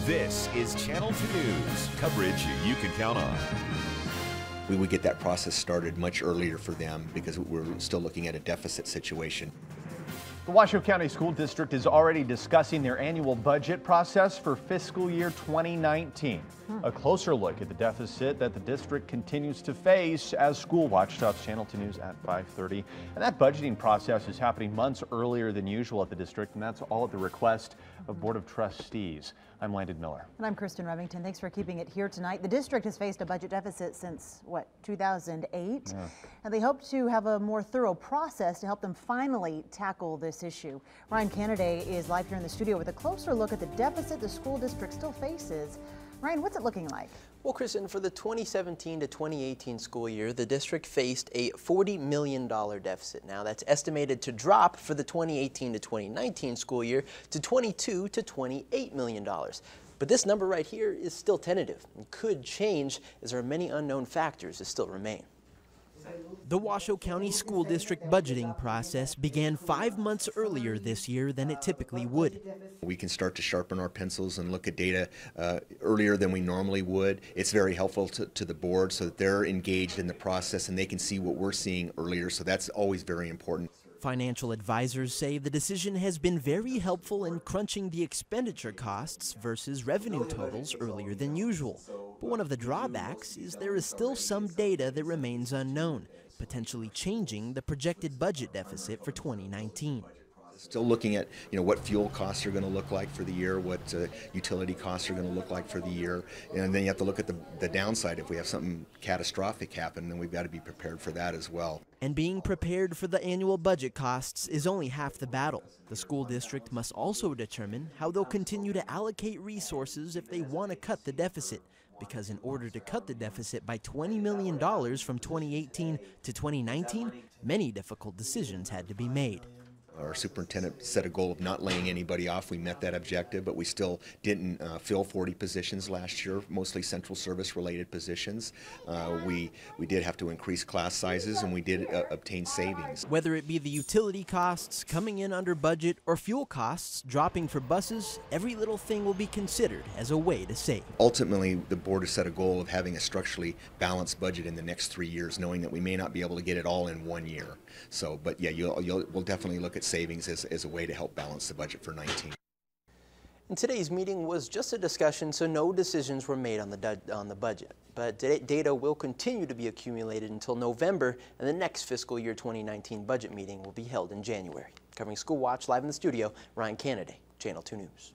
This is Channel 2 News, coverage you can count on. We would get that process started much earlier for them because we're still looking at a deficit situation. The Washoe County School District is already discussing their annual budget process for fiscal year 2019. A closer look at the deficit that the district continues to face as School Watch stops Channel 2 News at 5:30. And that budgeting process is happening months earlier than usual at the district, and that's all at the request of Board of Trustees. I'm Landon Miller. And I'm Kristen Revington. Thanks for keeping it here tonight. The district has faced a budget deficit since, 2008? Yeah. And they hope to have a more thorough process to help them finally tackle this issue. Ryan Canada is live here in the studio with a closer look at the deficit the school district still faces. Ryan, what's it looking like? Well, Kristen, for the 2017 to 2018 school year, the district faced a $40 million deficit. Now, that's estimated to drop for the 2018 to 2019 school year to $22 to $28 million. But this number right here is still tentative and could change as there are many unknown factors that still remain. The Washoe County School District budgeting process began 5 months earlier this year than it typically would. We can start to sharpen our pencils and look at data earlier than we normally would. It's very helpful to the board so that they're engaged in the process and they can see what we're seeing earlier, so that's always very important. Financial advisors say the decision has been very helpful in crunching the expenditure costs versus revenue totals earlier than usual. But one of the drawbacks is there is still some data that remains unknown, potentially changing the projected budget deficit for 2019. Still looking at what fuel costs are going to look like for the year, what utility costs are going to look like for the year, and then you have to look at the downside. If we have something catastrophic happen, then we've got to be prepared for that as well. And being prepared for the annual budget costs is only half the battle. The school district must also determine how they'll continue to allocate resources if they want to cut the deficit. Because in order to cut the deficit by $20 million from 2018 to 2019, many difficult decisions had to be made. Our superintendent set a goal of not laying anybody off. We met that objective, but we still didn't fill 40 positions last year, mostly central service related positions. We did have to increase class sizes, and we did obtain savings. Whether it be the utility costs coming in under budget or fuel costs dropping for buses, every little thing will be considered as a way to save. Ultimately, the board has set a goal of having a structurally balanced budget in the next 3 years, knowing that we may not be able to get it all in 1 year. So, but yeah, we'll definitely look at savings as a way to help balance the budget for 19. And today's meeting was just a discussion, so no decisions were made on the budget. But data will continue to be accumulated until November, and the next fiscal year 2019 budget meeting will be held in January. Covering School Watch live in the studio, Ryan Canada, Channel 2 News.